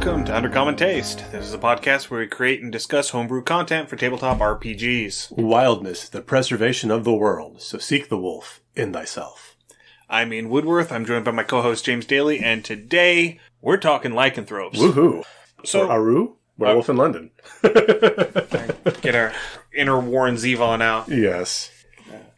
Welcome to Undercommon Taste. This is a podcast where we create and discuss homebrew content for tabletop RPGs. Wildness, the preservation of the world, so seek the wolf in thyself. I'm Ian Woodworth. I'm joined by my co-host James Daly, and today we're talking lycanthropes. Woohoo! So, or Aru? Werewolf in London. Get our inner Warren Zevon out. Yes.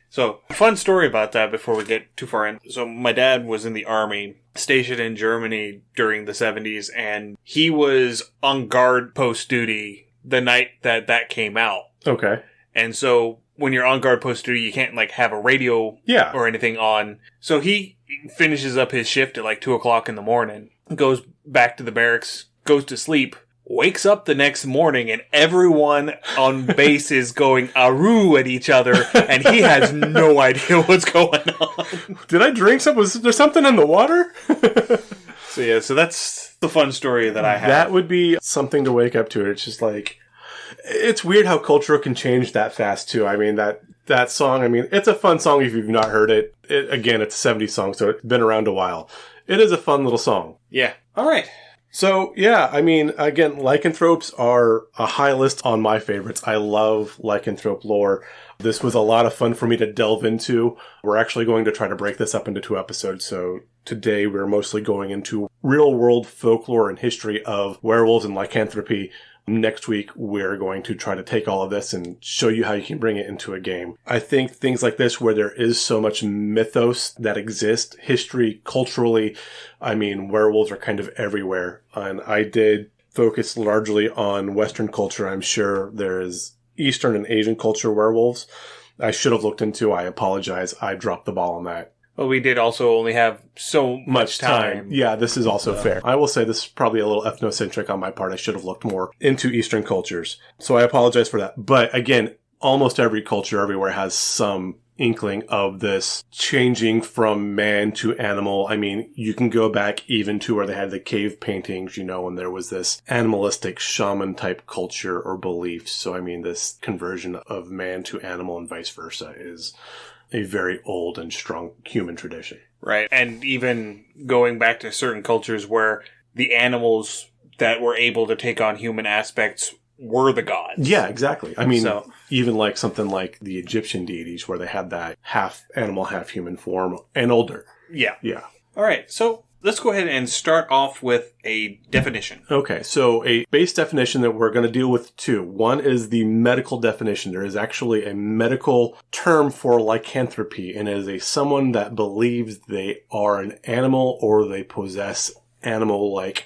So, fun story about that before we get too far in. So, my dad was in the army, stationed in Germany during the 70s, and he was on guard post duty the night that came out. Okay. And so, when you're on guard post duty, you can't, have a radio or anything on. So, he finishes up his shift at 2 o'clock in the morning, goes back to the barracks, goes to sleep, wakes up the next morning, and everyone on base is going Aru at each other, and he has no idea what's going on. Did I drink something? Was there something in the water? So that's the fun story that I have. That would be something to wake up to. It's just it's weird how culture can change that fast, too. I mean, that song, it's a fun song if you've not heard it. Again, it's a 70s song, so it's been around a while. It is a fun little song. Yeah. All right. So, yeah, again, lycanthropes are a high list on my favorites. I love lycanthrope lore. This was a lot of fun for me to delve into. We're actually going to try to break this up into 2 episodes. So today we're mostly going into real-world folklore and history of werewolves and lycanthropy. Next week, we're going to try to take all of this and show you how you can bring it into a game. I think things like this, where there is so much mythos that exists, history, culturally, werewolves are kind of everywhere. And I did focus largely on Western culture. I'm sure there's Eastern and Asian culture werewolves. I should have looked into. I apologize. I dropped the ball on that. Well, we did also only have so much time. Yeah, this is also fair. I will say this is probably a little ethnocentric on my part. I should have looked more into Eastern cultures. So I apologize for that. But again, almost every culture everywhere has some inkling of this changing from man to animal. You can go back even to where they had the cave paintings, when there was this animalistic shaman type culture or beliefs. So this conversion of man to animal and vice versa is a very old and strong human tradition. Right. And even going back to certain cultures where the animals that were able to take on human aspects were the gods. Yeah, exactly. Even something like the Egyptian deities where they had that half animal, half human form and older. Yeah. Yeah. All right. So let's go ahead and start off with a definition. Okay, so a base definition that we're going to deal with 2. One is the medical definition. There is actually a medical term for lycanthropy, and it is someone that believes they are an animal or they possess animal-like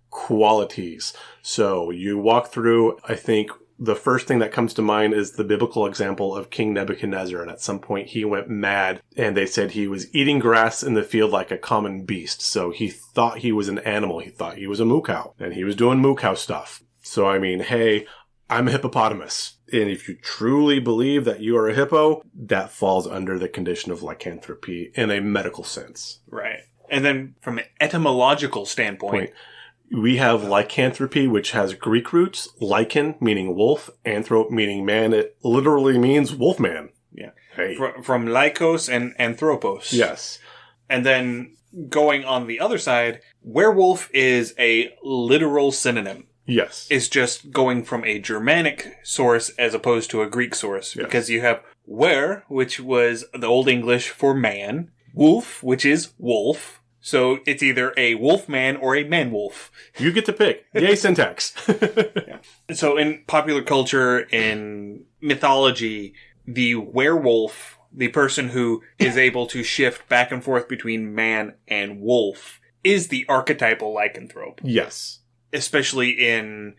qualities. So you walk through, I think, the first thing that comes to mind is the biblical example of King Nebuchadnezzar, and at some point he went mad, and they said he was eating grass in the field like a common beast. So he thought he was an animal. He thought he was a moo cow, and he was doing moo cow stuff. So hey, I'm a hippopotamus. And if you truly believe that you are a hippo, that falls under the condition of lycanthropy in a medical sense. Right. And then from an etymological standpoint, we have lycanthropy, which has Greek roots, lycan meaning wolf, anthrop meaning man. It literally means wolfman. Yeah. Hey. From lykos and anthropos. Yes. And then going on the other side, werewolf is a literal synonym. Yes. It's just going from a Germanic source as opposed to a Greek source. Yes. Because you have wer, which was the Old English for man, wolf, which is wolf. So it's either a wolfman or a man-wolf. You get to pick. Yay, syntax. Yeah. So in popular culture, in mythology, the werewolf, the person who is able to shift back and forth between man and wolf, is the archetypal lycanthrope. Yes. Especially in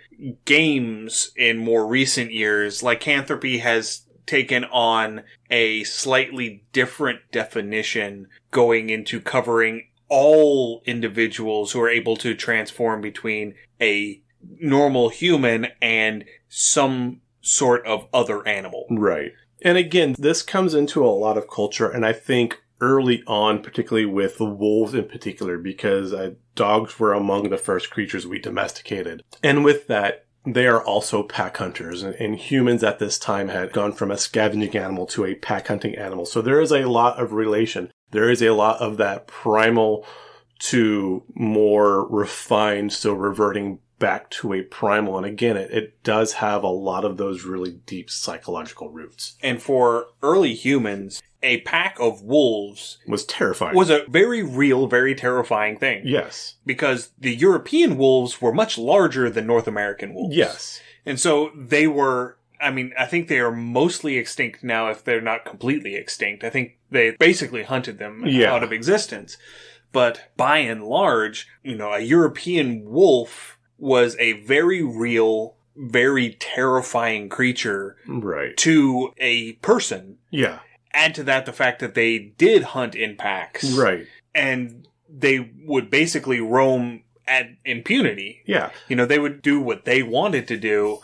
games in more recent years, lycanthropy has taken on a slightly different definition, going into covering all individuals who are able to transform between a normal human and some sort of other animal. Right. And again, this comes into a lot of culture, and I think early on, particularly with wolves in particular, because dogs were among the first creatures we domesticated. And with that, they are also pack hunters, and humans at this time had gone from a scavenging animal to a pack hunting animal. So there is a lot of relation. There is a lot of that primal to more refined, so reverting back to a primal. And again, it does have a lot of those really deep psychological roots. And for early humans, a pack of wolves Was terrifying. was a very real, very terrifying thing. Yes. Because the European wolves were much larger than North American wolves. Yes. And so they were, I mean, I think they are mostly extinct now if they're not completely extinct. I think they basically hunted them out of existence. But by and large, a European wolf was a very real, very terrifying creature to a person. Yeah. Add to that the fact that they did hunt in packs. Right. And they would basically roam at impunity. Yeah. They would do what they wanted to do.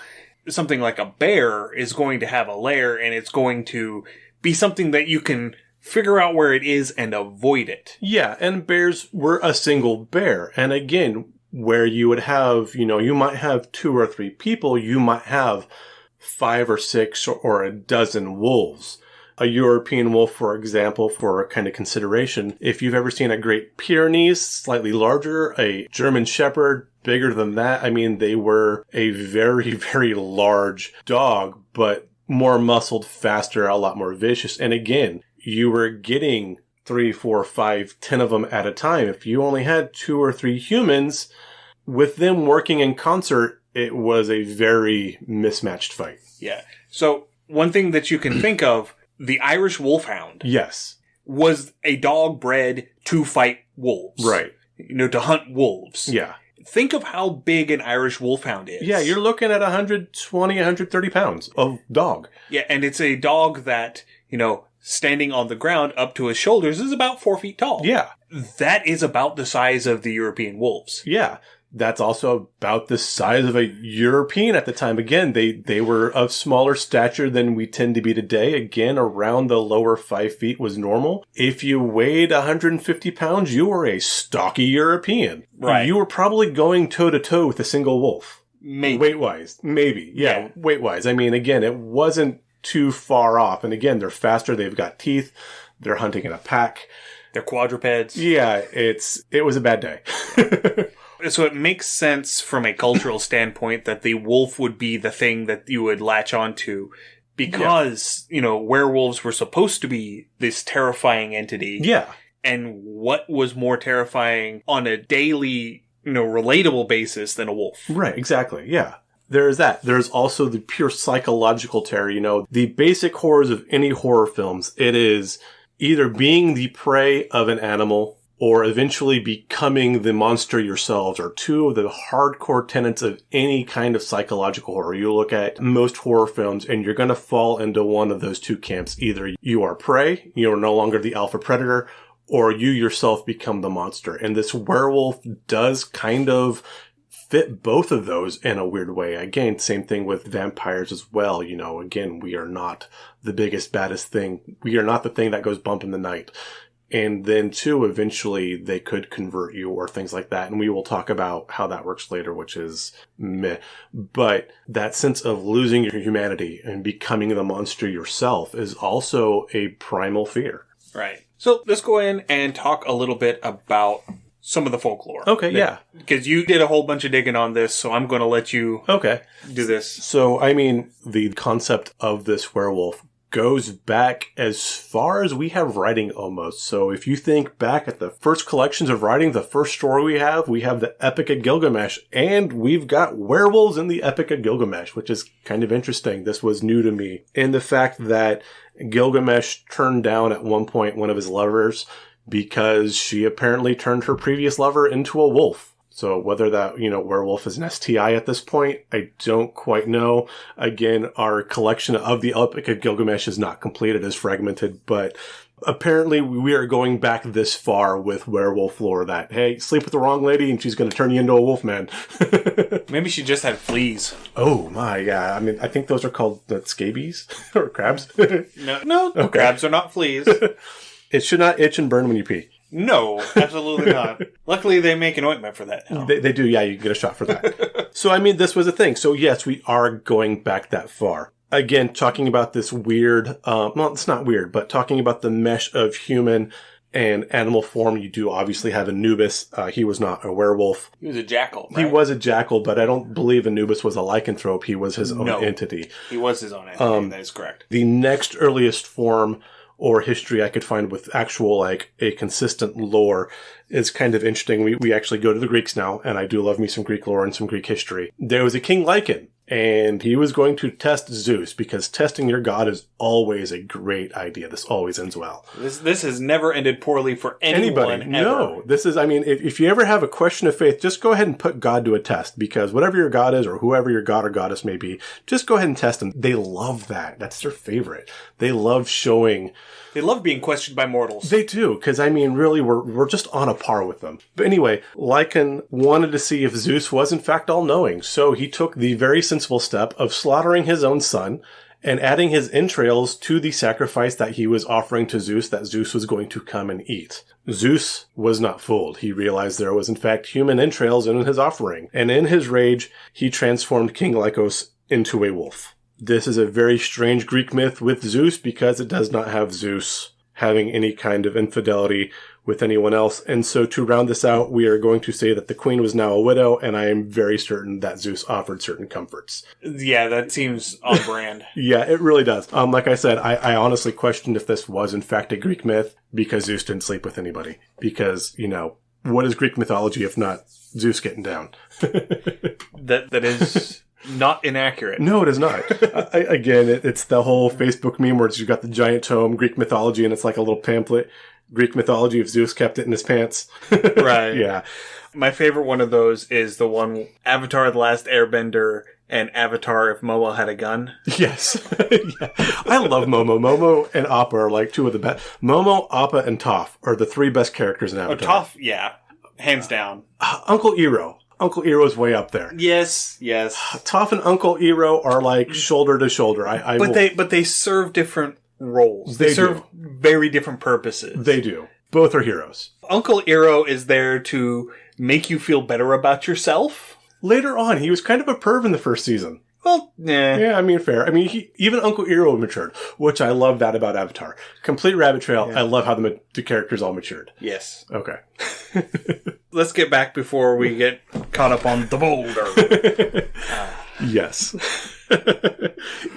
Something like a bear is going to have a lair, and it's going to be something that you can figure out where it is and avoid it. Yeah, and bears were a single bear. And again, where you would have, you might have 2 or 3 people, you might have 5 or 6 or a dozen wolves. A European wolf, for example, for a kind of consideration, if you've ever seen a Great Pyrenees, slightly larger, a German Shepherd, bigger than that, I mean, they were a very, very large dog, but more muscled, faster, a lot more vicious. And again, you were getting 3, 4, 5, 10 of them at a time. If you only had 2 or 3 humans, with them working in concert, it was a very mismatched fight. Yeah. So one thing that you can think of, the Irish Wolfhound. Yes. Was a dog bred to fight wolves. Right. To hunt wolves. Yeah. Think of how big an Irish Wolfhound is. Yeah, you're looking at 120, 130 pounds of dog. Yeah, and it's a dog that, standing on the ground up to his shoulders is about 4 feet tall. Yeah. That is about the size of the European wolves. Yeah. That's also about the size of a European at the time. Again, they were of smaller stature than we tend to be today. Again, around the lower 5 feet was normal. If you weighed 150 pounds, you were a stocky European. Right. You were probably going toe-to-toe with a single wolf. Maybe. Weight-wise. Maybe. Yeah. Weight-wise. I mean, again, it wasn't too far off. And again, they're faster. They've got teeth. They're hunting in a pack. They're quadrupeds. Yeah, it was a bad day. So it makes sense from a cultural standpoint that the wolf would be the thing that you would latch onto because, werewolves were supposed to be this terrifying entity. Yeah. And what was more terrifying on a daily, relatable basis than a wolf? Right, exactly. Yeah. There's that. There's also the pure psychological terror, the basic horrors of any horror films. It is either being the prey of an animal or eventually becoming the monster yourselves are 2 of the hardcore tenets of any kind of psychological horror. You look at most horror films and you're going to fall into one of those 2 camps. Either you are prey, you are no longer the alpha predator, or you yourself become the monster. And this werewolf does kind of fit both of those in a weird way. Again, same thing with vampires as well. Again, we are not the biggest, baddest thing. We are not the thing that goes bump in the night. And then, too, eventually they could convert you or things like that. And we will talk about how that works later, which is meh. But that sense of losing your humanity and becoming the monster yourself is also a primal fear. Right. So let's go in and talk a little bit about some of the folklore. Okay, yeah. Because you did a whole bunch of digging on this, so I'm going to let you do this. So, I mean, the concept of this werewolf goes back as far as we have writing almost. So if you think back at the first collections of writing, the first story we have the Epic of Gilgamesh, and we've got werewolves in the Epic of Gilgamesh, which is kind of interesting. This was new to me. And the fact that Gilgamesh turned down at one point one of his lovers because she apparently turned her previous lover into a wolf. So whether that, werewolf is an STI at this point, I don't quite know. Again, our collection of the Epic of Gilgamesh is not complete. It is fragmented, but apparently we are going back this far with werewolf lore that, hey, sleep with the wrong lady and she's going to turn you into a wolf man. Maybe she just had fleas. Oh my, yeah. I mean, I think those are called scabies or crabs. No, okay. Crabs are not fleas. It should not itch and burn when you pee. No, absolutely not. Luckily, they make an ointment for that now. They do, yeah, you can get a shot for that. So, I mean, this was a thing. So, yes, we are going back that far. Again, talking about this weird, well, it's not weird, but talking about the mesh of human And animal form, you do obviously have Anubis. He was not a werewolf. He was a jackal, right? He was a jackal, but I don't believe Anubis was a lycanthrope. He was his own entity. He was his own entity. That is correct. The next earliest form or history I could find with actual, like, a consistent lore is kind of interesting. We actually go to the Greeks now, and I do love me some Greek lore and some Greek history. There was a king Lycan, and he was going to test Zeus, because testing your god is always a great idea. This always ends well. This has never ended poorly for anyone, ever. No. This is, I mean, if you ever have a question of faith, just go ahead and put God to a test, because whatever your god is, or whoever your god or goddess may be, just go ahead and test them. They love that. That's their favorite. They love showing... They love being questioned by mortals. They do, because, I mean, really, we're just on a par with them. But anyway, Lycan wanted to see if Zeus was, in fact, all-knowing. So he took the very sensible step of slaughtering his own son and adding his entrails to the sacrifice that he was offering to Zeus, that Zeus was going to come and eat. Zeus was not fooled. He realized there was, in fact, human entrails in his offering. And in his rage, he transformed King Lycos into a wolf. This is a very strange Greek myth with Zeus, because it does not have Zeus having any kind of infidelity with anyone else. And so to round this out, we are going to say that the queen was now a widow, and I am very certain that Zeus offered certain comforts. Yeah, that seems on brand. Yeah, it really does. Like I said, I honestly questioned if this was in fact a Greek myth, because Zeus didn't sleep with anybody. Because, you know, what is Greek mythology if not Zeus getting down? That is... not inaccurate. No, it is not. Again, it's the whole Facebook meme where you've got the giant tome, Greek mythology, and it's like a little pamphlet. Greek mythology if Zeus kept it in his pants. Right. Yeah. My favorite one of those is the one Avatar The Last Airbender and Avatar If Momo Had a Gun. Yes. Yeah. I love Momo. Momo and Appa are like two of the best. Momo, Appa, and Toph are the three best characters in Avatar. Toph, yeah. Hands down. Uncle Iroh. Uncle Eero's way up there. Yes. Toph and Uncle Iroh are like shoulder to shoulder. But they serve different roles. They serve very different purposes. They do. Both are heroes. Uncle Iroh is there to make you feel better about yourself. Later on, he was kind of a perv in the first season. Well, nah. Yeah, I mean, fair. I mean, even Uncle Iroh matured, which I love that about Avatar. Complete rabbit trail. Yeah. I love how the characters all matured. Yes. Okay. Let's get back before we get caught up on the boulder. Yes.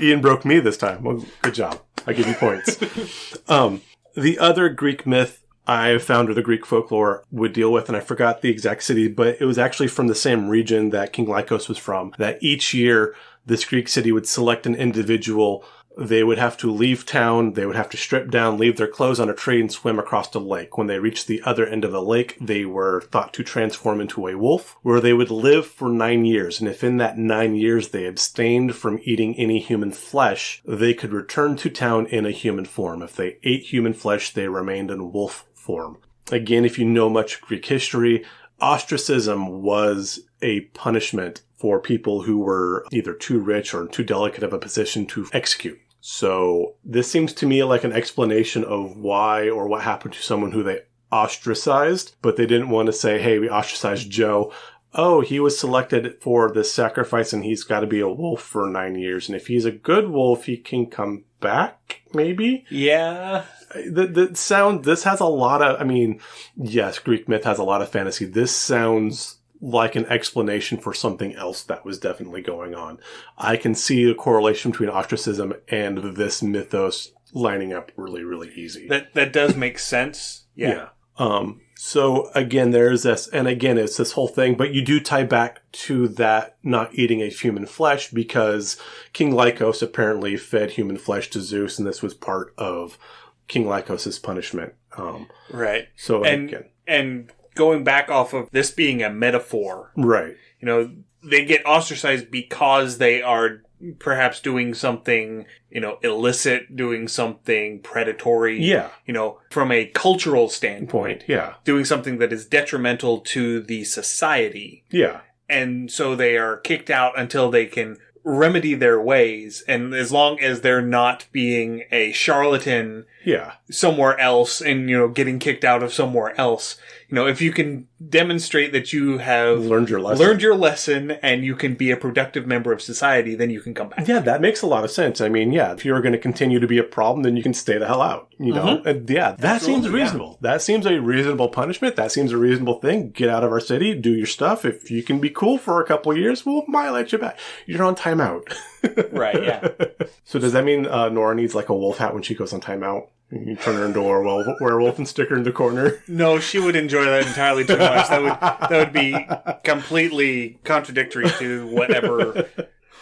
Ian broke me this time. Well, good job. I give you points. The other Greek myth I found, or the Greek folklore would deal with, and I forgot the exact city, but it was actually from the same region that King Lycos was from, that each year this Greek city would select an individual. They would have to leave town, they would have to strip down, leave their clothes on a tree, and swim across the lake. When they reached the other end of the lake, they were thought to transform into a wolf, where they would live for 9 years. And if in that 9 years they abstained from eating any human flesh, they could return to town in a human form. If they ate human flesh, they remained in wolf form. Again, if you know much Greek history, ostracism was a punishment for people who were either too rich or too delicate of a position to execute. So this seems to me like an explanation of why or what happened to someone who they ostracized, but they didn't want to say, hey, we ostracized Joe. Oh, he was selected for this sacrifice and he's got to be a wolf for 9 years. And if he's a good wolf, he can come back, maybe? Yeah. This has a lot of, I mean, yes, Greek myth has a lot of fantasy. This sounds like an explanation for something else that was definitely going on. I can see the correlation between ostracism and this mythos lining up really, really easy. That does make sense. Yeah. So again, there's this, and again, it's this whole thing, but you do tie back to that not eating a human flesh because King Lycos apparently fed human flesh to Zeus, and this was part of King Lycos' punishment. Right. So and going back off of this being a metaphor. Right. You know, they get ostracized because they are perhaps doing something, you know, illicit, doing something predatory. Yeah. You know, from a cultural standpoint. Yeah. Doing something that is detrimental to the society. Yeah. And so they are kicked out until they can remedy their ways. And as long as they're not being a charlatan somewhere else and, getting kicked out of somewhere else. If you can demonstrate that you have learned your lesson and you can be a productive member of society, then you can come back. Yeah, that makes a lot of sense. I mean, if you're going to continue to be a problem, then you can stay the hell out, And that seems reasonable. Yeah. That seems a reasonable punishment. That seems a reasonable thing. Get out of our city, do your stuff. If you can be cool for a couple of years, we'll might let you back. You're on timeout. Right, yeah. So does that mean Nora needs like a wolf hat when she goes on timeout? You turn her into a werewolf and stick her in the corner? No, she would enjoy that entirely too much. That would be completely contradictory to whatever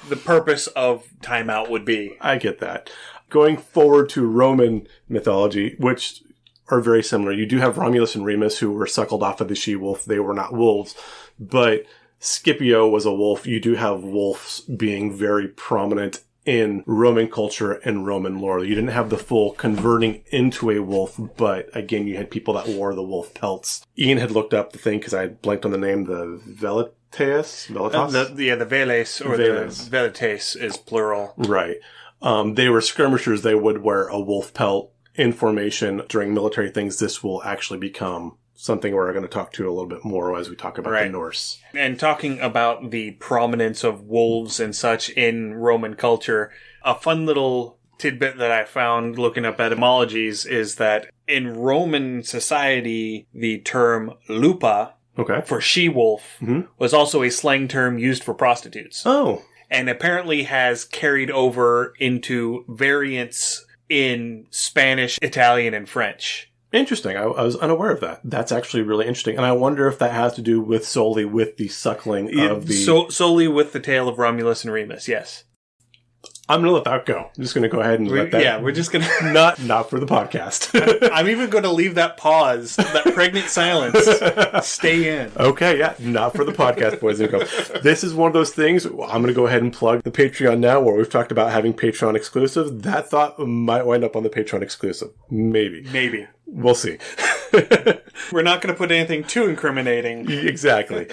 the purpose of timeout would be. I get that. Going forward to Roman mythology, which are very similar. You do have Romulus and Remus, who were suckled off of the she-wolf. They were not wolves, but Scipio was a wolf. You do have wolves being very prominent in Roman culture and Roman lore. You didn't have the full converting into a wolf, but again, you had people that wore the wolf pelts. Ian had looked up the thing because I had blanked on the name, the Velitas? The Veles or the Velites is plural. Right. They were skirmishers. They would wear a wolf pelt in formation during military things. This will actually become something we're going to talk to a little bit more as we talk about the Norse. And talking about the prominence of wolves and such in Roman culture, a fun little tidbit that I found looking up etymologies is that in Roman society, the term lupa for she-wolf was also a slang term used for prostitutes. Oh. And apparently has carried over into variants in Spanish, Italian, and French. Interesting. I was unaware of that. That's actually really interesting. And I wonder if that has to do solely with the suckling of the... solely with the tale of Romulus and Remus, yes. I'm going to let that go. I'm just going to go ahead and let that... Yeah, we're just going to... Not for the podcast. I'm even going to leave that pause, that pregnant silence, stay in. Okay, yeah. Not for the podcast, boys and girls. This is one of those things. I'm going to go ahead and plug the Patreon now, where we've talked about having Patreon exclusive. That thought might wind up on the Patreon exclusive. Maybe. We'll see. We're not going to put anything too incriminating. Exactly.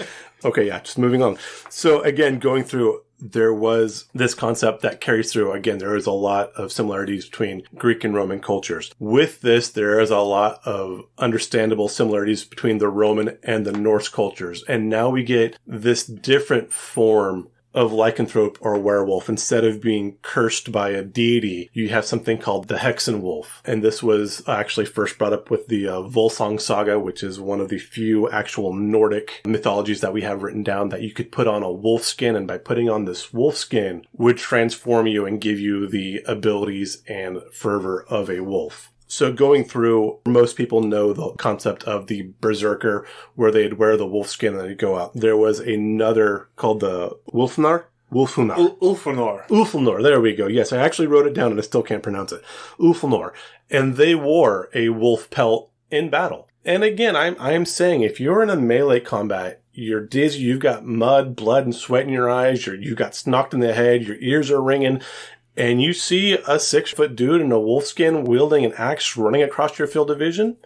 Okay, yeah, just moving on. So again, going through, there was this concept that carries through. Again, there is a lot of similarities between Greek and Roman cultures. With this, there is a lot of understandable similarities between the Roman and the Norse cultures. And now we get this different form of lycanthrope or werewolf. Instead of being cursed by a deity, you have something called the Hexen wolf. And this was actually first brought up with the Volsung saga, which is one of the few actual Nordic mythologies that we have written down, that you could put on a wolf skin, and by putting on this wolf skin would transform you and give you the abilities and fervor of a wolf. So going through, most people know the concept of the berserker, where they'd wear the wolf skin and they'd go out. There was another called the Wolfnar. Ulfnor, there we go. Yes, I actually wrote it down and I still can't pronounce it. Ulfnor. And they wore a wolf pelt in battle. And again, I'm saying, if you're in a melee combat, you're dizzy, you've got mud, blood, and sweat in your eyes, you've got knocked in the head, your ears are ringing, and you see a 6-foot dude in a wolf skin wielding an axe running across your field of vision,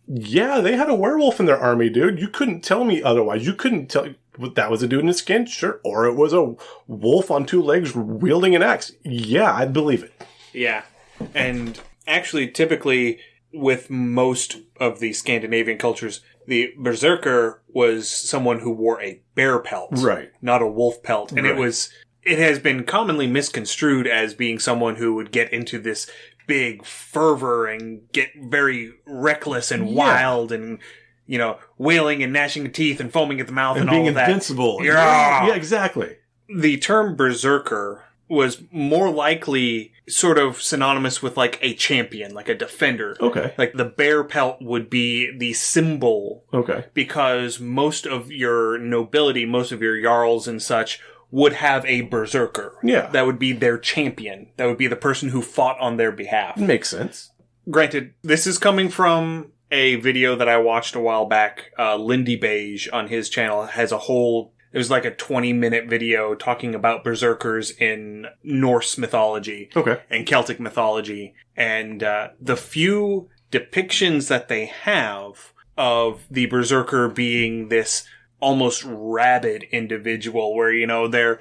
yeah, they had a werewolf in their army, dude. You couldn't tell me otherwise. You couldn't tell that was a dude in a skin, sure. Or it was a wolf on 2 legs wielding an axe. Yeah, I'd believe it. Yeah. And actually, typically, with most of the Scandinavian cultures, the berserker was someone who wore a bear pelt. Right. Not a wolf pelt. And it has been commonly misconstrued as being someone who would get into this big fervor and get very reckless and wild and, wailing and gnashing of teeth and foaming at the mouth and all of that. Being invincible. Yeah, exactly. The term berserker was more likely sort of synonymous with like a champion, like a defender. Okay. Like the bear pelt would be the symbol. Okay. Because most of your nobility, most of your jarls and such would have a berserker. Yeah. That would be their champion. That would be the person who fought on their behalf. Makes sense. Granted, this is coming from a video that I watched a while back. Lindy Beige on his channel has it was like a 20-minute video talking about berserkers in Norse mythology. Okay. And Celtic mythology. And the few depictions that they have of the berserker being this almost rabid individual where, they're,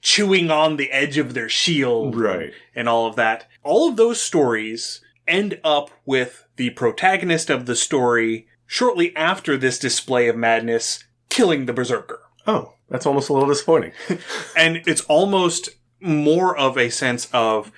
chewing on the edge of their shield. Right. And all of that. All of those stories end up with the protagonist of the story shortly after this display of madness killing the berserker. Oh, that's almost a little disappointing. And it's almost more of a sense of,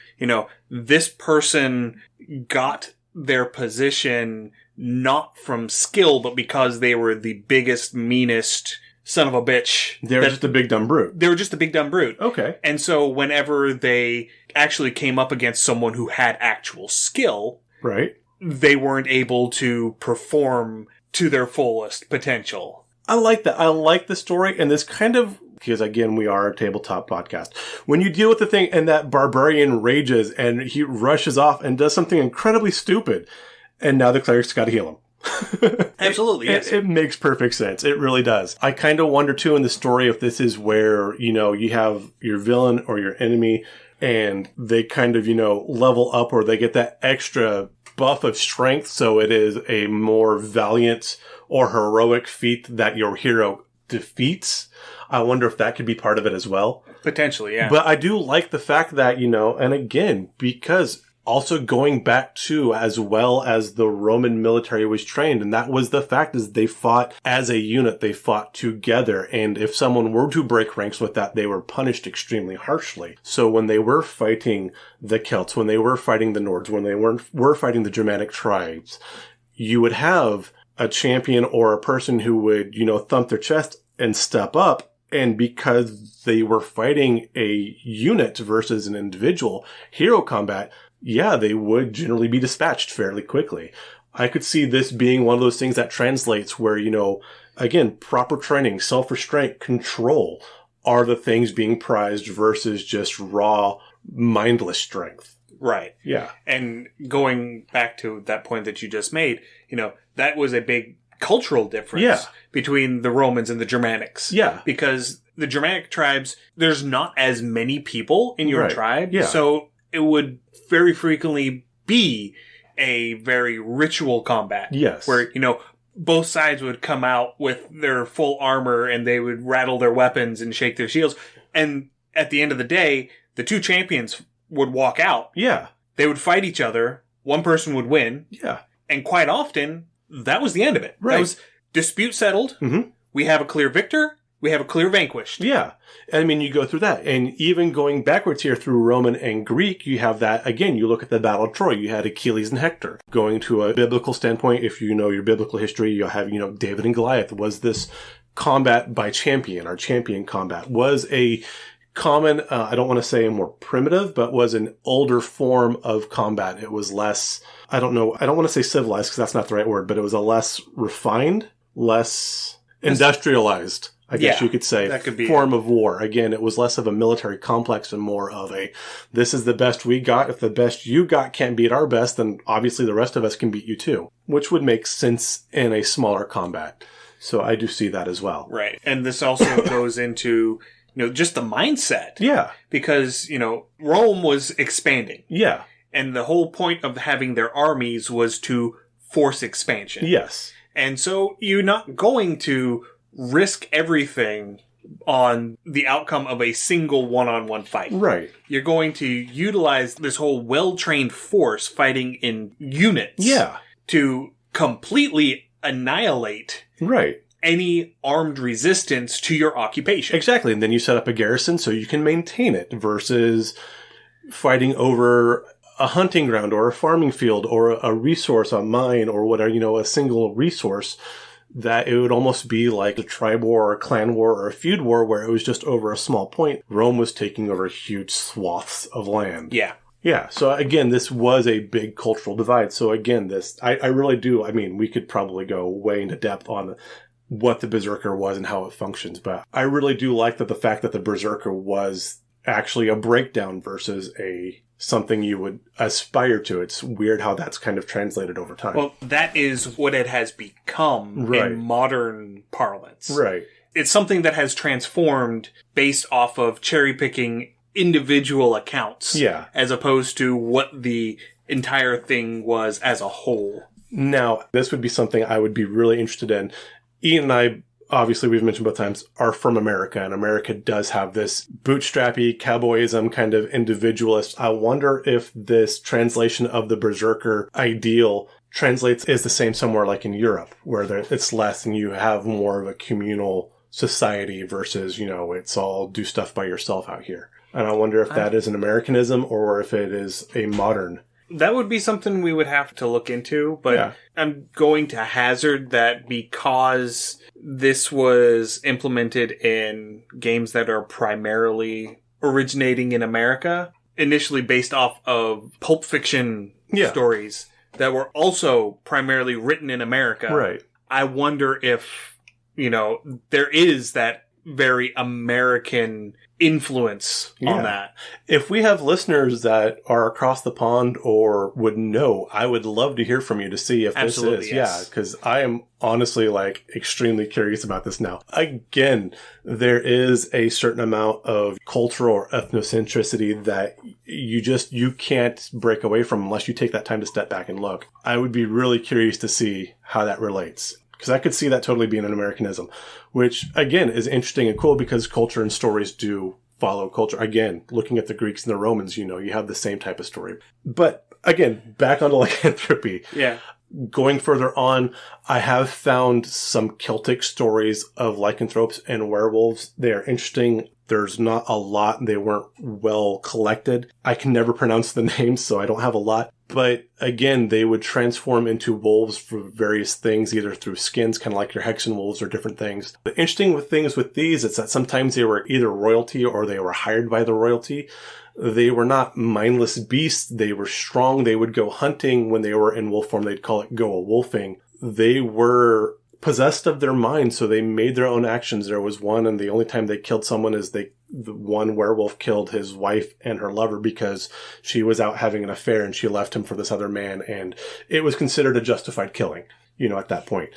this person got their position not from skill, but because they were the biggest, meanest son of a bitch. They were just a big dumb brute. They were just a big dumb brute. Okay. And so whenever they actually came up against someone who had actual skill, right, they weren't able to perform to their fullest potential. I like that. I like the story, and this kind of, because again, we are a tabletop podcast. When you deal with the thing and that barbarian rages and he rushes off and does something incredibly stupid, and now the cleric's got to heal him. Absolutely, yes. It makes perfect sense. It really does. I kind of wonder, too, in the story if this is where, you have your villain or your enemy and they kind of, level up or they get that extra buff of strength. So it is a more valiant or heroic feat that your hero defeats. I wonder if that could be part of it as well. Potentially, yeah. But I do like the fact that, and again, because also going back to as well as the Roman military was trained, and that was the fact is they fought as a unit, they fought together, and if someone were to break ranks with that, they were punished extremely harshly. So when they were fighting the Celts, when they were fighting the Nords, when they were fighting the Germanic tribes, you would have a champion or a person who would, thump their chest and step up. And because they were fighting a unit versus an individual, hero combat, yeah, they would generally be dispatched fairly quickly. I could see this being one of those things that translates where, again, proper training, self-restraint, control are the things being prized versus just raw, mindless strength. Right. Yeah. And going back to that point that you just made, that was a big cultural difference between the Romans and the Germanics. Yeah. Because the Germanic tribes, there's not as many people in your tribe. Yeah. So it would very frequently be a very ritual combat. Yes. Where, both sides would come out with their full armor and they would rattle their weapons and shake their shields. And at the end of the day, the two champions would walk out. Yeah. They would fight each other. One person would win. Yeah. And quite often, that was the end of it. Right. That was dispute settled. Mm-hmm. We have a clear victor. We have a clear vanquished. Yeah. I mean, you go through that. And even going backwards here through Roman and Greek, you have that. Again, you look at the Battle of Troy. You had Achilles and Hector. Going to a biblical standpoint, if you know your biblical history, you have, David and Goliath. Was this combat by champion? Our champion combat was a common, I don't want to say a more primitive, but was an older form of combat. It was less, I don't want to say civilized because that's not the right word, but it was a less refined, less industrialized, I guess you could say, that could be form of war. Again, it was less of a military complex and more of a, this is the best we got. If the best you got can't beat our best, then obviously the rest of us can beat you too, which would make sense in a smaller combat. So I do see that as well. Right. And this also goes into, just the mindset. Yeah. Because, Rome was expanding. Yeah. And the whole point of having their armies was to force expansion. Yes. And so you're not going to risk everything on the outcome of a single one-on-one fight. Right. You're going to utilize this whole well-trained force fighting in units. Yeah. To completely annihilate. Right. Any armed resistance to your occupation. Exactly. And then you set up a garrison so you can maintain it versus fighting over a hunting ground or a farming field or a resource, a mine or whatever, a single resource, that it would almost be like a tribe war or a clan war or a feud war where it was just over a small point. Rome was taking over huge swaths of land. Yeah. Yeah. So again, this was a big cultural divide. So again, I really do. I mean, we could probably go way into depth on what the Berserker was and how it functions, but I really do like that the fact that the Berserker was actually a breakdown versus something you would aspire to. It's weird how that's kind of translated over time. Well, that is what it has become in modern parlance. Right. It's something that has transformed based off of cherry-picking individual accounts. Yeah. As opposed to what the entire thing was as a whole. Now, this would be something I would be really interested in. Ian and I obviously we've mentioned both times, are from America, and America does have this bootstrappy cowboyism kind of individualist. I wonder if this translation of the berserker ideal translates is the same somewhere like in Europe, where it's less and you have more of a communal society versus, it's all do stuff by yourself out here. And I wonder if that is an Americanism or if it is a modern. That would be something we would have to look into, but yeah. I'm going to hazard that because this was implemented in games that are primarily originating in America, initially based off of pulp fiction stories that were also primarily written in America. Right. I wonder if, there is that very American influence on that. If we have listeners that are across the pond or would know, I would love to hear from you to see if Absolutely, this is. yes. Yeah, because I am honestly extremely curious about this now. Again, there is a certain amount of cultural or ethnocentricity that you can't break away from unless you take that time to step back and look. I would be really curious to see how that relates. Because I could see that totally being an Americanism, which, again, is interesting and cool because culture and stories do follow culture. Again, looking at the Greeks and the Romans, you have the same type of story. But, again, back onto lycanthropy. Yeah. Going further on, I have found some Celtic stories of lycanthropes and werewolves. They are interesting. There's not a lot. They weren't well collected. I can never pronounce the names, so I don't have a lot. But again, they would transform into wolves for various things, either through skins, kind of like your hexen wolves or different things. The interesting things with these is that sometimes they were either royalty or they were hired by the royalty. They were not mindless beasts. They were strong. They would go hunting when they were in wolf form. They'd call it go-a-wolfing. They were possessed of their mind, so they made their own actions. There was one, and the only time they killed someone is the one werewolf killed his wife and her lover because she was out having an affair and she left him for this other man, and it was considered a justified killing, at that point.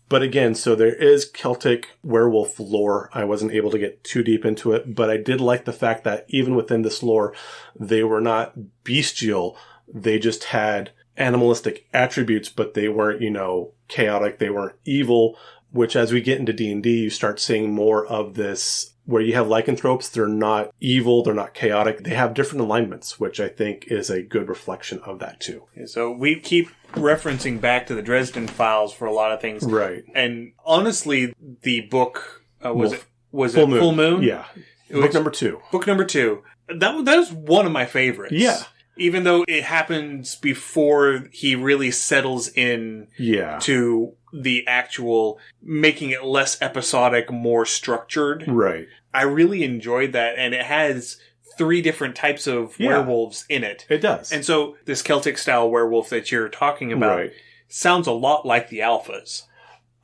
But again, so there is Celtic werewolf lore. I wasn't able to get too deep into it, but I did like the fact that even within this lore, they were not bestial. They just had animalistic attributes, but they weren't, chaotic. They weren't evil, which as we get into D&D, you start seeing more of this where you have lycanthropes. They're not evil. They're not chaotic. They have different alignments, which I think is a good reflection of that too. So we keep referencing back to the Dresden Files for a lot of things. Right. And honestly, the book, was it Full Moon? Yeah. Book number 2. Book number 2. That was one of my favorites. Yeah. Even though it happens before he really settles in to the actual making it less episodic, more structured. Right. I really enjoyed that, and it has 3 different types of werewolves in it. It does. And so this Celtic-style werewolf that you're talking about sounds a lot like the alphas.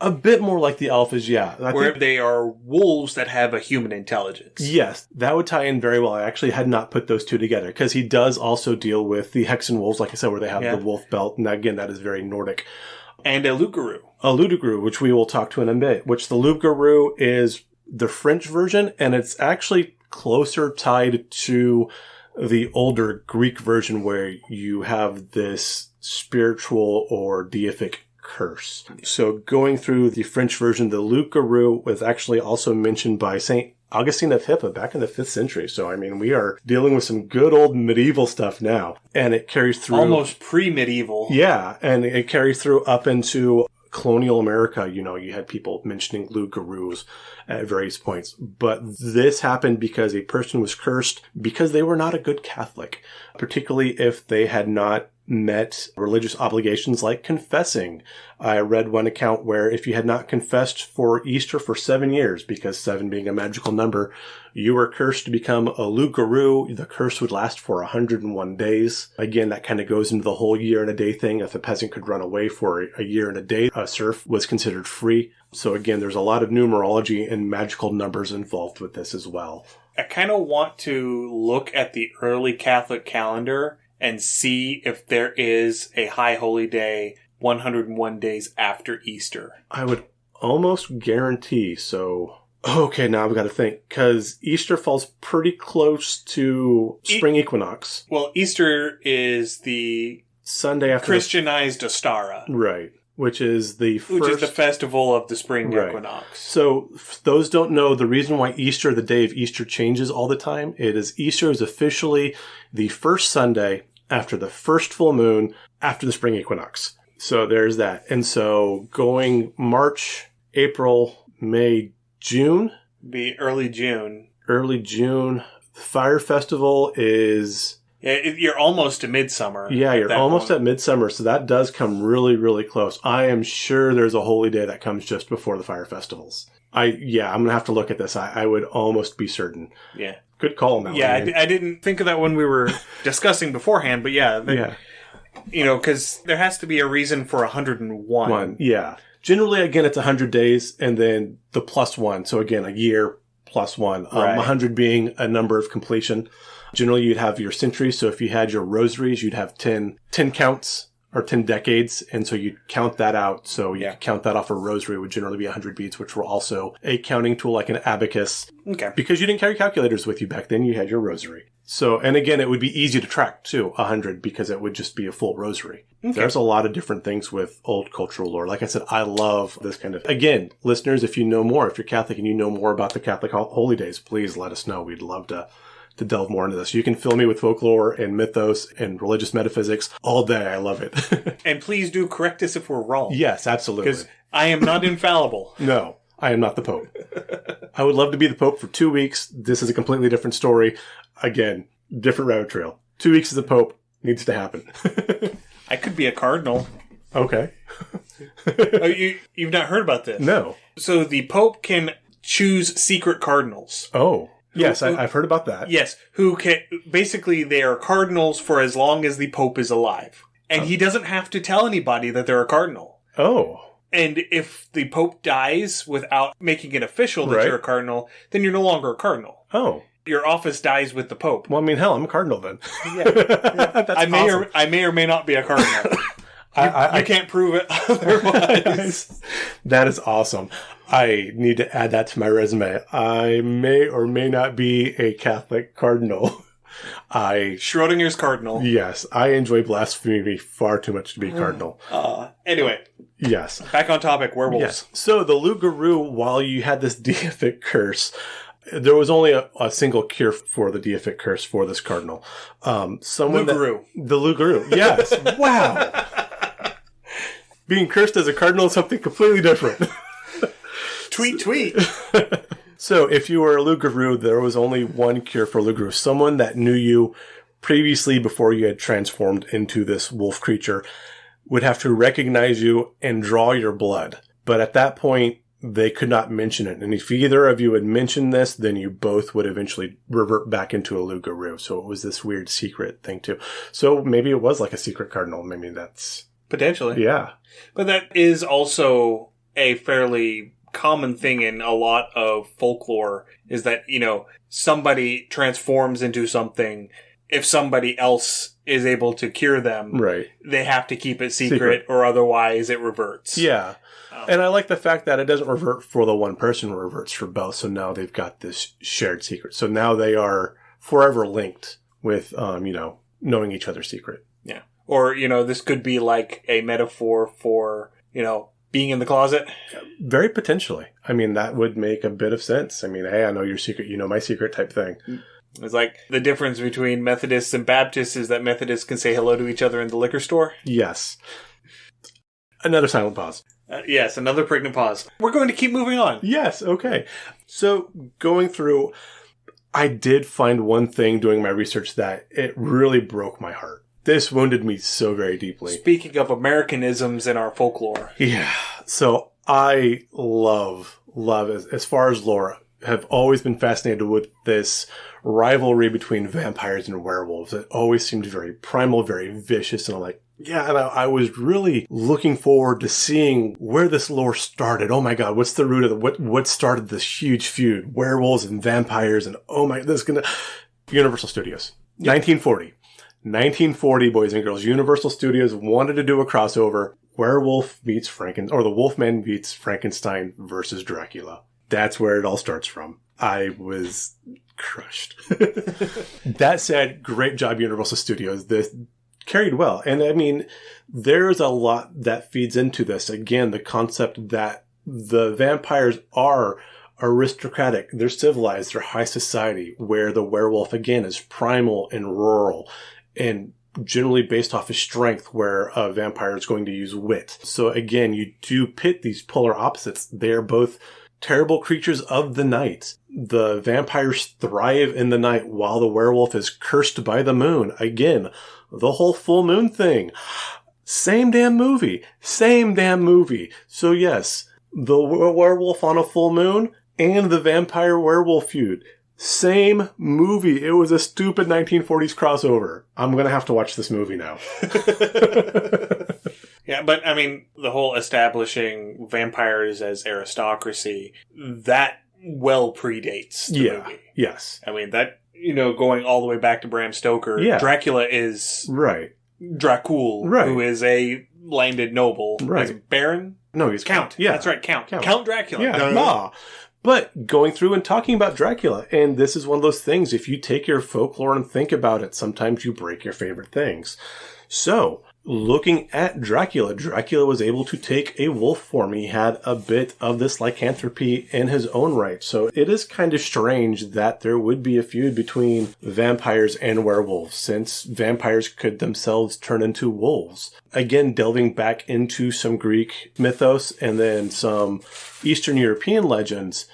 A bit more like the alphas, yeah. Where they are wolves that have a human intelligence. Yes, that would tie in very well. I actually had not put those two together, because he does also deal with the hexen wolves, like I said, where they have the wolf belt. And again, that is very Nordic. And a Lugaru. A Ludogru, which we will talk to in a bit, which the Lugaru is the French version, and it's actually closer tied to the older Greek version where you have this spiritual or deific curse. So going through the French version, the Lugaru was actually also mentioned by St. Augustine of Hippo back in the 5th century. So, I mean, we are dealing with some good old medieval stuff now. And it carries through... almost pre-medieval. Yeah, and it carries through up into colonial America. You had people mentioning Lugarus at various points. But this happened because a person was cursed because they were not a good Catholic, particularly if they had not met religious obligations like confessing. I read one account where if you had not confessed for Easter for 7 years, because 7 being a magical number, you were cursed to become a Lugaru. The curse would last for 101 days. Again, that kind of goes into the whole year and a day thing. If a peasant could run away for a year and a day, a serf was considered free. So again, there's a lot of numerology and magical numbers involved with this as well. I kind of want to look at the early Catholic calendar and see if there is a High Holy Day 101 days after Easter. I would almost guarantee so. Okay, now I've got to think, because Easter falls pretty close to spring equinox. Well, Easter is the Sunday after Christianized Ostara. Right. which is the festival of the spring Right. equinox. So, those don't know the reason why Easter, the day of Easter, changes all the time. Easter is officially the first Sunday after the first full moon after the spring equinox. So there's that. And so going March, April, May, June. Be early June. Early June. The Fire Festival is... Yeah, you're almost to midsummer. Yeah, you're almost at midsummer, so that does come really, really close. I am sure there's a holy day that comes just before the fire festivals. I'm going to have to look at this. I would almost be certain. Yeah. Good call, Melanie. Yeah, I didn't think of that when we were discussing beforehand, but yeah. You know, because there has to be a reason for 101. Yeah. Generally, again, it's 100 days, and then the plus one. So again, a year plus one. Right. 100 being a number of completion. Generally, you'd have your centuries. So if you had your rosaries, you'd have 10 counts or 10 decades. And so you'd count that out. So you count that off a rosary would generally be 100 beads, which were also a counting tool like an abacus. Okay. Because you didn't carry calculators with you back then, you had your rosary. So, and again, it would be easy to track too, 100, because it would just be a full rosary. Okay. There's a lot of different things with old cultural lore. Like I said, I love this kind of... Again, listeners, if you know more, if you're Catholic and you know more about the Catholic holy days, please let us know. We'd love to delve more into this. You can fill me with folklore and mythos and religious metaphysics all day. I love it. And please do correct us if we're wrong. Yes, absolutely. Because I am not infallible. No, I am not the Pope. I would love to be the Pope for 2 weeks. This is a completely different story. Again, different rabbit trail. 2 weeks as the Pope needs to happen. I could be a cardinal. Okay. Oh, you've not heard about this? No. So the Pope can choose secret cardinals. Oh. Yes, I've heard about that. Yes, who can... Basically, they are cardinals for as long as the Pope is alive. And he doesn't have to tell anybody that they're a cardinal. Oh. And if the Pope dies without making it official that you're a cardinal, then you're no longer a cardinal. Oh. Your office dies with the Pope. Well, I mean, hell, I'm a cardinal then. Yeah. I may or may not be a cardinal. I can't prove it otherwise. That is awesome. I need to add that to my resume. I may or may not be a Catholic cardinal. Schrodinger's cardinal. Yes, I enjoy blasphemy far too much to be cardinal. Anyway. Yes. Back on topic, werewolves. Yes. So the loup-garou, while you had this deific curse, there was only a single cure for the deific curse for this cardinal. Loup-garou. The loup-garou. Yes. Wow. Being cursed as a cardinal is something completely different. Tweet. So if you were a loup-garou, there was only one cure for loup-garou. Someone that knew you previously before you had transformed into this wolf creature would have to recognize you and draw your blood. But at that point, they could not mention it. And if either of you had mentioned this, then you both would eventually revert back into a loup-garou. So it was this weird secret thing too. So maybe it was like a secret cardinal. Maybe that's... Potentially. Yeah. But that is also a fairly common thing in a lot of folklore, is that, somebody transforms into something. If somebody else is able to cure them, right, they have to keep it secret. Or otherwise it reverts. Yeah. And I like the fact that it doesn't revert for the one person, it reverts for both. So now they've got this shared secret. So now they are forever linked with, knowing each other's secret. Yeah. Or, this could be like a metaphor for, being in the closet. Very potentially. I mean, that would make a bit of sense. I mean, hey, I know your secret, you know my secret type thing. It's like the difference between Methodists and Baptists is that Methodists can say hello to each other in the liquor store. Yes. Another silent pause. Yes, another pregnant pause. We're going to keep moving on. Yes, okay. So going through, I did find one thing doing my research that it really broke my heart. This wounded me so very deeply. Speaking of Americanisms in our folklore. Yeah. So I love, as far as lore, have always been fascinated with this rivalry between vampires and werewolves. It always seemed very primal, very vicious, and I'm like, yeah, and I was really looking forward to seeing where this lore started. Oh my God, what's the root of what started this huge feud? Werewolves and vampires, and oh my, this is gonna... Universal Studios. Yep. 1940, boys and girls. Universal Studios wanted to do a crossover. Werewolf meets the Wolfman meets Frankenstein versus Dracula. That's where it all starts from. I was crushed. That said, great job, Universal Studios. This carried well. And I mean, there's a lot that feeds into this. Again, the concept that the vampires are aristocratic, they're civilized, they're high society, where the werewolf, again, is primal and rural and generally based off of strength, where a vampire is going to use wit. So again, you do pit these polar opposites. They're both terrible creatures of the night. The vampires thrive in the night while the werewolf is cursed by the moon. Again, the whole full moon thing. Same damn movie. So yes, the werewolf on a full moon and the vampire werewolf feud. Same movie. It was a stupid 1940s crossover. I'm going to have to watch this movie now. Yeah, but I mean, the whole establishing vampires as aristocracy, that well predates the movie. Yes. I mean, that, going all the way back to Bram Stoker, Dracula is... Right. Dracul, who is a landed noble. Right. Is it Baron? No, he's Count. Yeah. That's right, Count. Count Dracula. Yeah, But going through and talking about Dracula, and this is one of those things, if you take your folklore and think about it, sometimes you break your favorite things. So, looking at Dracula, Dracula was able to take a wolf form. He had a bit of this lycanthropy in his own right. So it is kind of strange that there would be a feud between vampires and werewolves, since vampires could themselves turn into wolves. Again, delving back into some Greek mythos and then some Eastern European legends,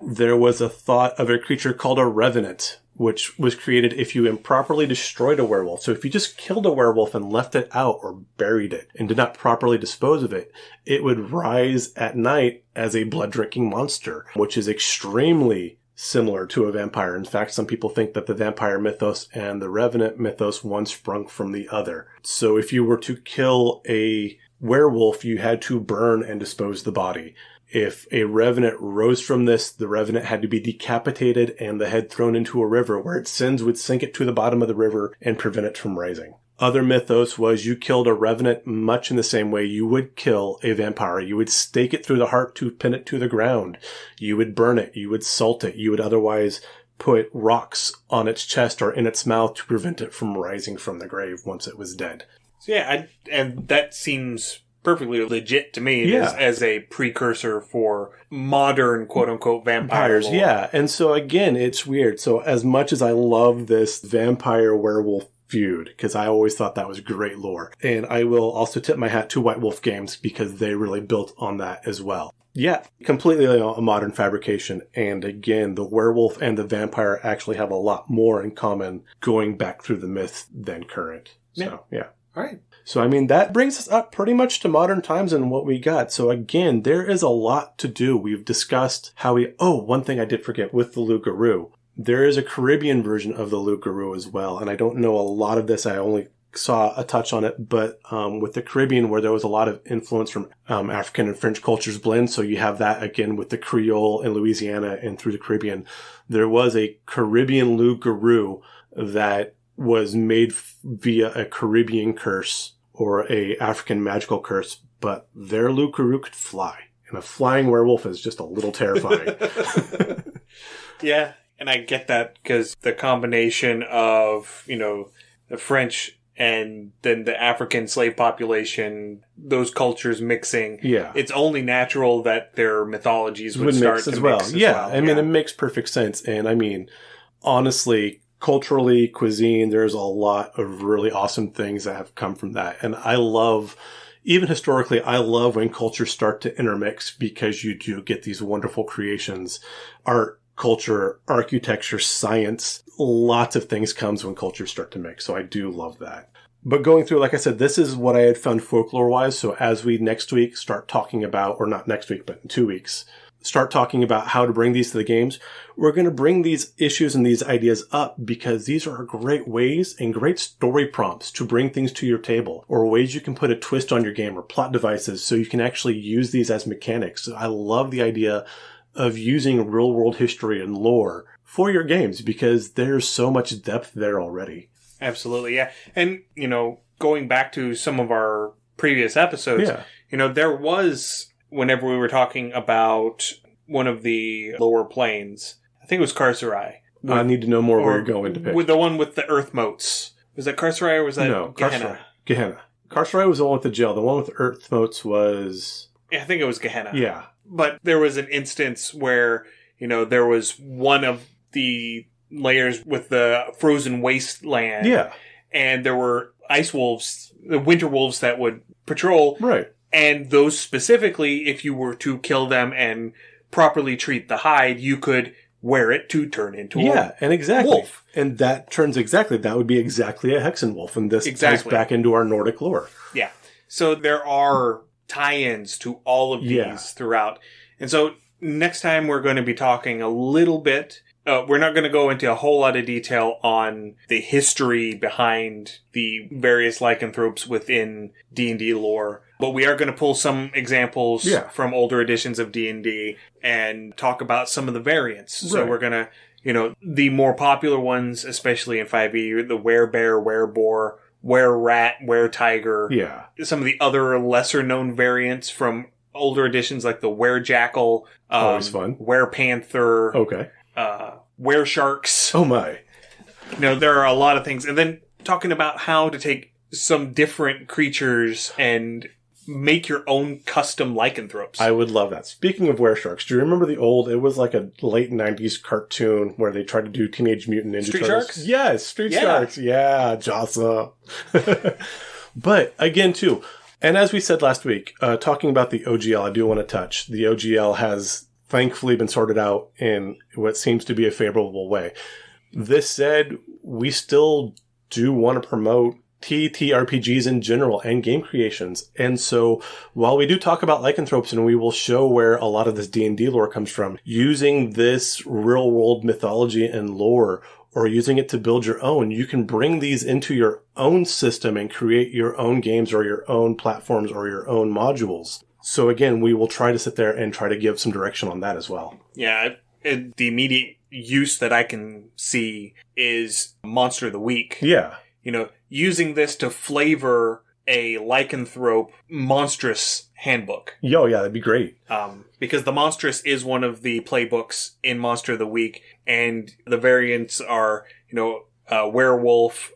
there was a thought of a creature called a revenant, which was created if you improperly destroyed a werewolf. So if you just killed a werewolf and left it out or buried it and did not properly dispose of it, it would rise at night as a blood-drinking monster, which is extremely similar to a vampire. In fact, some people think that the vampire mythos and the revenant mythos, one sprung from the other. So if you were to kill a werewolf, you had to burn and dispose the body. If a revenant rose from this, the revenant had to be decapitated and the head thrown into a river, where its sins would sink it to the bottom of the river and prevent it from rising. Other mythos was you killed a revenant much in the same way you would kill a vampire. You would stake it through the heart to pin it to the ground. You would burn it. You would salt it. You would otherwise put rocks on its chest or in its mouth to prevent it from rising from the grave once it was dead. So and that seems perfectly legit to me as a precursor for modern quote-unquote vampire lore. Yeah, and so again, it's weird. So as much as I love this vampire-werewolf feud, because I always thought that was great lore, and I will also tip my hat to White Wolf Games because they really built on that as well. Yeah, completely a modern fabrication. And again, the werewolf and the vampire actually have a lot more in common going back through the myths than current. So, yeah. All right. So, I mean, that brings us up pretty much to modern times and what we got. So, again, there is a lot to do. We've discussed how one thing I did forget with the loup-garou. There is a Caribbean version of the loup-garou as well. And I don't know a lot of this. I only saw a touch on it. But with the Caribbean, where there was a lot of influence from African and French cultures blend. So you have that, again, with the Creole in Louisiana and through the Caribbean. There was a Caribbean loup-garou that was made via a Caribbean curse or a African magical curse, but their loup-garou could fly. And a flying werewolf is just a little terrifying. Yeah, and I get that because the combination of, the French and then the African slave population, those cultures mixing. Yeah. It's only natural that their mythologies would start to mix as well. Yeah, I mean, it makes perfect sense. And I mean, honestly, culturally, cuisine, there's a lot of really awesome things that have come from that. And I love, even historically, I love when cultures start to intermix because you do get these wonderful creations. Art, culture, architecture, science, lots of things comes when cultures start to mix. So I do love that. But going through, like I said, this is what I had found folklore-wise. So as we next week start talking about, or not next week, but in 2 weeks, start talking about how to bring these to the games, we're going to bring these issues and these ideas up because these are great ways and great story prompts to bring things to your table, or ways you can put a twist on your game or plot devices so you can actually use these as mechanics. I love the idea of using real world history and lore for your games because there's so much depth there already. Absolutely, yeah. And, going back to some of our previous episodes, there was, whenever we were talking about one of the lower planes, I think it was Carcerai. I need to know more where you're going to pick. With the one with the earth moats. Was that Carcerai or was that No, Gehenna? Gehenna. Carcerai was the one with the jail. The one with Earth Motes was... I think it was Gehenna. Yeah. But there was an instance where, there was one of the layers with the frozen wasteland. Yeah. And there were ice wolves, the winter wolves that would patrol. Right. And those specifically, if you were to kill them and properly treat the hide, you could wear it to turn into a and exactly. wolf. And that would be exactly a Hexenwolf. And this ties back into our Nordic lore. Yeah. So there are tie-ins to all of these throughout. And so next time we're going to be talking a little bit. We're not going to go into a whole lot of detail on the history behind the various lycanthropes within D&D lore, but we are going to pull some examples from older editions of D&D and talk about some of the variants. Right. So we're going to, the more popular ones, especially in 5e, the werebear, wereboar, were-rat, were-tiger. Yeah. Some of the other lesser-known variants from older editions like the were-jackal. Always fun. Were-panther. Okay. Were-sharks. Oh my. There are a lot of things. And then talking about how to take some different creatures and make your own custom lycanthropes. I would love that. Speaking of were-sharks, do you remember it was like a late 90s cartoon where they tried to do Teenage Mutant Ninja Street Turtles? Sharks? Yes, Street Sharks. Yeah, Jassa. But again, too, and as we said last week, talking about the OGL, I do want to touch. The OGL has thankfully been sorted out in what seems to be a favorable way. This said, we still do want to promote TTRPGs in general and game creations. And so while we do talk about lycanthropes and we will show where a lot of this D&D lore comes from, using this real world mythology and lore or using it to build your own, you can bring these into your own system and create your own games or your own platforms or your own modules. So again, we will try to sit there and try to give some direction on that as well. Yeah, the immediate use that I can see is Monster of the Week. Yeah. Using this to flavor a lycanthrope monstrous handbook. Yo, yeah, that'd be great. Because the monstrous is one of the playbooks in Monster of the Week, and the variants are, werewolf,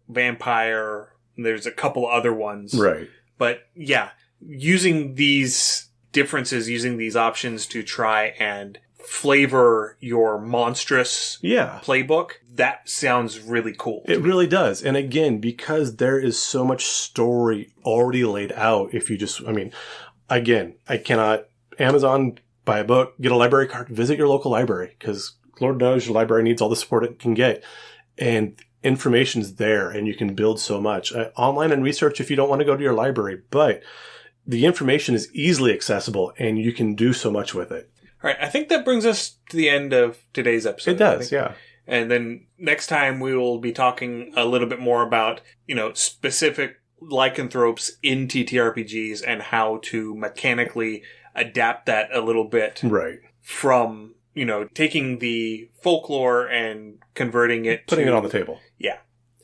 vampire, there's a couple other ones. Right. But yeah, using these differences, using these options to try and flavor your monstrous playbook, that sounds really cool. It really does. And again, because there is so much story already laid out, if you just, again, I cannot Amazon, buy a book, get a library card, visit your local library, because Lord knows your library needs all the support it can get. And information's there, and you can build so much. Online and research if you don't want to go to your library, but the information is easily accessible, and you can do so much with it. All right, I think that brings us to the end of today's episode. It does, yeah. And then next time we will be talking a little bit more about, specific lycanthropes in TTRPGs and how to mechanically adapt that a little bit. Right. From, taking the folklore and converting it Putting it on the table. Yeah.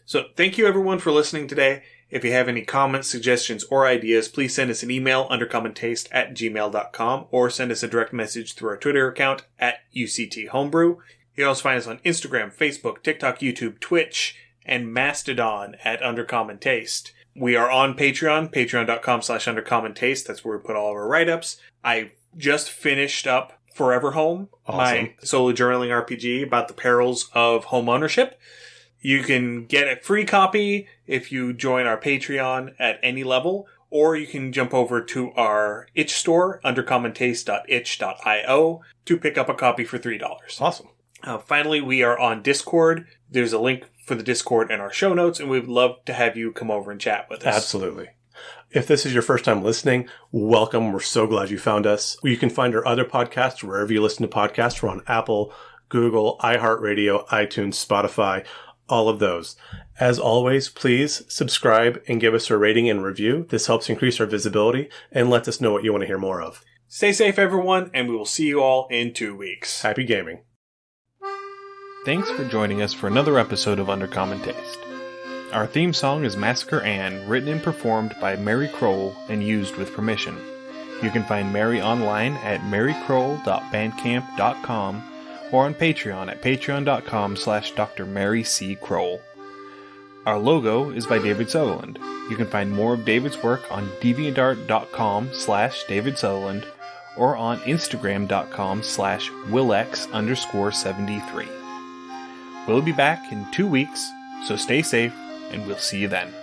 So thank you everyone for listening today. If you have any comments, suggestions, or ideas, please send us an email, undercommontaste@gmail.com, or send us a direct message through our Twitter account @UCTHomebrew. You can also find us on Instagram, Facebook, TikTok, YouTube, Twitch, and Mastodon @UndercommonTaste. We are on Patreon, patreon.com/undercommontaste. That's where we put all of our write-ups. I just finished up Forever Home, my solo journaling RPG about the perils of home ownership. You can get a free copy if you join our Patreon at any level, or you can jump over to our itch store, undercommontaste.itch.io, to pick up a copy for $3. Awesome. Finally, we are on Discord. There's a link for the Discord in our show notes, and we'd love to have you come over and chat with us. Absolutely. If this is your first time listening, welcome. We're so glad you found us. You can find our other podcasts wherever you listen to podcasts. We're on Apple, Google, iHeartRadio, iTunes, Spotify, all of those. As always, please subscribe and give us a rating and review. This helps increase our visibility and lets us know what you want to hear more of. Stay safe, everyone, and we will see you all in 2 weeks. Happy gaming. Thanks for joining us for another episode of Undercommon Taste. Our theme song is Massacre Ann, written and performed by Mary Kroll and used with permission. You can find Mary online at marykroll.bandcamp.com or on Patreon at patreon.com/Dr. Mary C. Kroll. Our logo is by David Sutherland. You can find more of David's work on deviantart.com/David Sutherland or on instagram.com/Willex_73. We'll be back in 2 weeks, so stay safe, and we'll see you then.